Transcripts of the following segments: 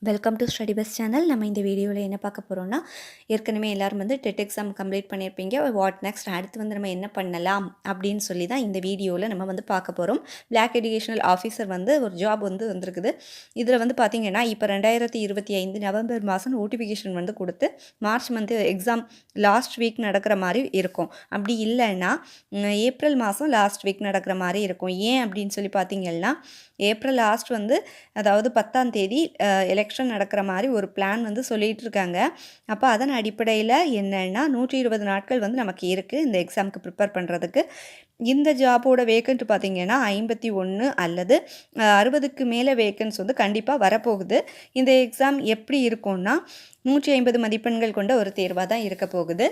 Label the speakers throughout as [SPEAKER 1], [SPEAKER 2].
[SPEAKER 1] Welcome to study best channel. நம்ம இந்த வீடியோவில் என்ன பார்க்க போகிறோம்னா, ஏற்கனவே எல்லோரும் வந்து டெட் எக்ஸாம் கம்ப்ளீட் பண்ணியிருப்பீங்க. வாட் நெக்ஸ்ட், அடுத்து வந்து நம்ம என்ன பண்ணலாம் அப்படின்னு சொல்லி தான் இந்த வீடியோவில் நம்ம வந்து பார்க்க போகிறோம். பிளாக் எஜுகேஷனல் ஆஃபீஸர் வந்து ஒரு ஜாப் வந்து வந்திருக்குது. இதில் வந்து பார்த்திங்கன்னா இப்போ 2025 நவம்பர் மாதம் நோட்டிஃபிகேஷன் வந்து கொடுத்து March month exam last week நடக்கிற மாதிரி இருக்கும். அப்படி இல்லைன்னா ஏப்ரல் மாதம் லாஸ்ட் வீக் நடக்கிற மாதிரி இருக்கும். ஏன் அப்படின்னு சொல்லி பார்த்தீங்கன்னா, ஏப்ரல் லாஸ்ட் வந்து அதாவது 10ஆம் தேதி எலெக்ஷன் நடக்கிற மாதிரி ஒரு பிளான் வந்து சொல்லிகிட்டு இருக்காங்க. அப்போ அதன் அடிப்படையில் என்னென்னா 120 நாட்கள் வந்து நமக்கு இருக்குது இந்த எக்ஸாமுக்கு ப்ரிப்பேர் பண்ணுறதுக்கு. இந்த ஜாபோட வேக்கன்ட் பார்த்திங்கன்னா 51 அல்லது 60க்கு மேலே வேக்கன்ஸ் வந்து கண்டிப்பாக வரப்போகுது. இந்த எக்ஸாம் எப்படி இருக்கும்னா 150 மதிப்பெண்கள் கொண்ட ஒரு தேர்வாக தான் இருக்க போகுது.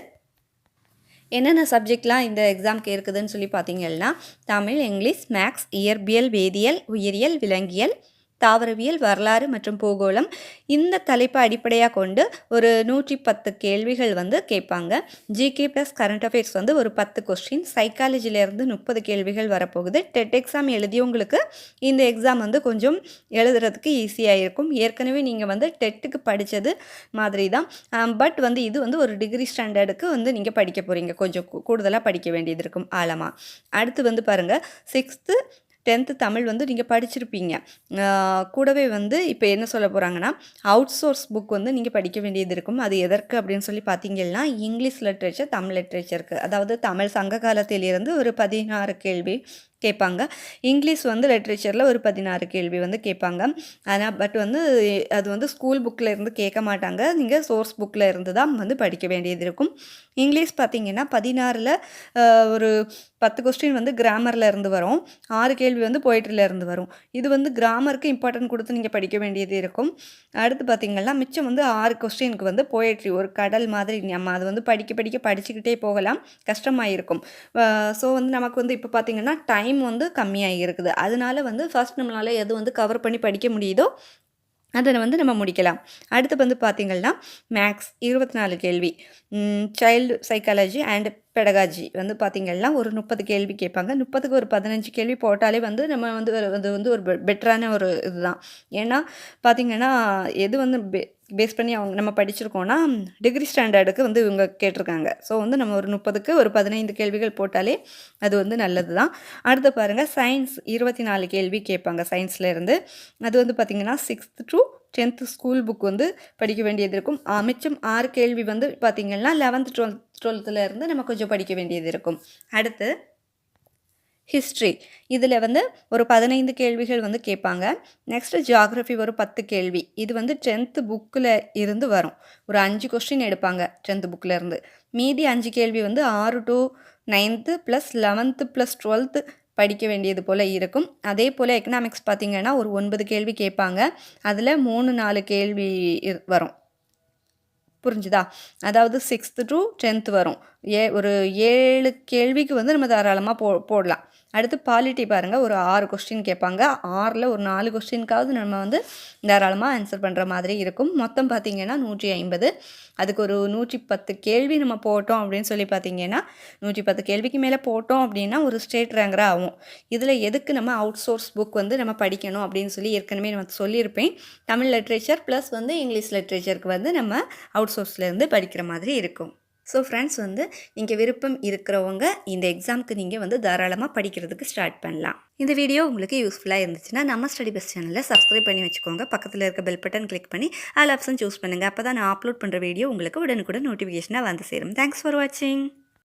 [SPEAKER 1] என்னென்ன சப்ஜெக்ட்லாம் இந்த எக்ஸாம்க்கு இருக்குதுன்னு சொல்லி பார்த்தீங்கன்னா, தமிழ், இங்கிலீஷ், மேக்ஸ், இயற்பியல், வேதியியல், உயிரியல், விலங்கியல், தாவரவியல், வரலாறு மற்றும் பூகோளம். இந்த தலைப்பை அடிப்படையாக கொண்டு ஒரு 110 கேள்விகள் வந்து கேட்பாங்க. ஜிகே ப்ளஸ் கரண்ட் அஃபேர்ஸ் வந்து ஒரு 10 கொஸ்டின், சைக்காலஜிலேருந்து 30 கேள்விகள் வரப்போகுது. டெட் எக்ஸாம் எழுதியவங்களுக்கு இந்த எக்ஸாம் வந்து கொஞ்சம் எழுதுறதுக்கு ஈஸியாக இருக்கும். ஏற்கனவே நீங்கள் வந்து டெட்டுக்கு படித்தது மாதிரி தான். பட் வந்து இது வந்து ஒரு டிகிரி ஸ்டாண்டர்டுக்கு வந்து நீங்கள் படிக்க போகிறீங்க. கொஞ்சம் கூடுதலாக படிக்க வேண்டியது இருக்கும் ஆழமாக. அடுத்து வந்து பாருங்கள், 6th 10th தமிழ் வந்து நீங்கள் படிச்சிருப்பீங்க. கூடவே வந்து இப்போ என்ன சொல்ல போகிறாங்கன்னா, அவுட் சோர்ஸ் புக் வந்து நீங்கள் படிக்க வேண்டியது இருக்கும். அது எதற்கு அப்படின்னு சொல்லி பார்த்தீங்கன்னா, இங்கிலீஷ் லிட்ரேச்சர், தமிழ் லிட்ரேச்சருக்கு, அதாவது தமிழ் சங்க காலத்திலிருந்து ஒரு 16 கேள்வி கேட்பாங்க. இங்கிலீஷ் வந்து லிட்ரேச்சரில் ஒரு 16 கேள்வி வந்து கேட்பாங்க. ஆனால் பட் வந்து அது வந்து ஸ்கூல் புக்கில் இருந்து கேட்க மாட்டாங்க. நீங்கள் சோர்ஸ் புக்கில் இருந்து தான் வந்து படிக்க வேண்டியது இருக்கும். இங்கிலீஷ் பார்த்திங்கன்னா 16ல் ஒரு 10 கொஸ்டின் வந்து கிராமரில் இருந்து வரும், 6 கேள்வி வந்து போய்ட்ரியில் இருந்து வரும். இது வந்து கிராமருக்கு இம்பார்ட்டன்ட் கொடுத்து நீங்கள் படிக்க வேண்டியது இருக்கும். அடுத்து பார்த்திங்கன்னா மிச்சம் வந்து 6 கொஸ்டினுக்கு வந்து போய்ட்ரி ஒரு கடல் மாதிரி. நம்ம அது வந்து படிச்சுக்கிட்டே போகலாம், கஷ்டமாக இருக்கும். ஸோ வந்து நமக்கு வந்து இப்போ பார்த்திங்கன்னா டைம் வந்து கம்மியாக இருக்குது. அதனால வந்து ஃபர்ஸ்ட் நம்மளால் எது வந்து கவர் பண்ணி படிக்க முடியுதோ அதை வந்து நம்ம முடிக்கலாம். அடுத்து வந்து பார்த்திங்கன்னா மேக்ஸ் 24 கேள்வி, சைல்டு சைக்காலஜி அண்ட் பெடகாஜி வந்து பார்த்திங்கன்னா ஒரு 30 கேள்வி கேட்பாங்க. 30க்கு ஒரு 15 கேள்வி போட்டாலே வந்து நம்ம வந்து அது வந்து ஒரு பெட்டரான ஒரு இதுதான். ஏன்னா பார்த்திங்கன்னா எது வந்து பேஸ் பண்ணி நம்ம படிச்சிருக்கோன்னா டிகிரி ஸ்டாண்டர்டுக்கு வந்து இவங்க கேட்டிருக்காங்க. ஸோ வந்து நம்ம ஒரு 30க்கு ஒரு 15 கேள்விகள் போட்டாலே அது வந்து நல்லது தான். அடுத்து பாருங்கள், சயின்ஸ் 24 கேள்வி கேட்பாங்க சயின்ஸ்லேருந்து. அது வந்து பார்த்திங்கன்னா 6th to 10th school book வந்து படிக்க வேண்டியது இருக்கும். மிச்சம் 6 கேள்வி வந்து பார்த்திங்கன்னா 11th 12th நம்ம கொஞ்சம் படிக்க வேண்டியது இருக்கும். அடுத்து ஹிஸ்ட்ரி, இதில் வந்து ஒரு 15 கேள்விகள் வந்து கேட்பாங்க. நெக்ஸ்ட்டு ஜியாகிரஃபி ஒரு 10 கேள்வி. இது வந்து 10th புக்கில் இருந்து வரும். ஒரு 5 கொஸ்டின் எடுப்பாங்க 10th புக்கில் இருந்து. மீதி 5 கேள்வி வந்து 6 to 9th plus 11th plus 12th படிக்க வேண்டியது போல் இருக்கும். அதே போல் எக்கனாமிக்ஸ் பார்த்திங்கன்னா ஒரு 9 கேள்வி கேட்பாங்க. அதில் 3-4 கேள்வி வரும். புரிஞ்சுதா? அதாவது 6th to 10th வரும். ஒரு 7 கேள்விக்கு வந்து நம்ம தாராளமாக போடலாம். அடுத்து பாலிட்டி பாருங்கள், ஒரு 6 கொஸ்டின் கேட்பாங்க. 6ல் ஒரு 4 கொஸ்டினுக்காவது நம்ம வந்து தாராளமாக ஆன்சர் பண்ணுற மாதிரி இருக்கும். மொத்தம் பார்த்திங்கன்னா 150. அதுக்கு ஒரு 110 கேள்வி நம்ம போட்டோம் அப்படின்னு சொல்லி பார்த்திங்கன்னா 110 கேள்விக்கு மேலே போட்டோம் அப்படின்னா ஒரு ஸ்டேட் ரேங்கராக ஆகும். இதில் எதுக்கு நம்ம அவுட் சோர்ஸ் புக் வந்து நம்ம படிக்கணும் அப்படின்னு சொல்லி ஏற்கனவே நம்ம சொல்லியிருப்பேன். தமிழ் லிட்ரேச்சர் ப்ளஸ் வந்து இங்கிலீஷ் லிட்ரேச்சருக்கு வந்து நம்ம அவுட் சோர்ஸ்லேருந்து படிக்கிற மாதிரி இருக்கும். ஸோ ஃப்ரெண்ட்ஸ் வந்து நீங்கள் விருப்பம் இருக்கிறவங்க இந்த எக்ஸாமுக்கு நீங்கள் வந்து தாராளமாக படிக்கிறதுக்கு ஸ்டார்ட் பண்ணலாம். இந்த வீடியோ உங்களுக்கு யூஸ்ஃபுல்லாக இருந்துச்சுன்னா நம்ம ஸ்டடி பெஸ்ட் சேனலில் சப்ஸ்கிரைப் பண்ணி வச்சுக்கோங்க. பக்கத்தில் இருக்க பெல் பட்டன் கிளிக் பண்ணி ஆல் ஆப்ஷன் சூஸ் பண்ணுங்கள். அப்போ தான் நான் அப்லோட் பண்ணுற வீடியோ உங்களுக்கு உடனுக்குடன் நோட்டிஃபிகேஷனாக வந்து சேரும். தேங்க்ஸ் ஃபார் வாட்சிங்.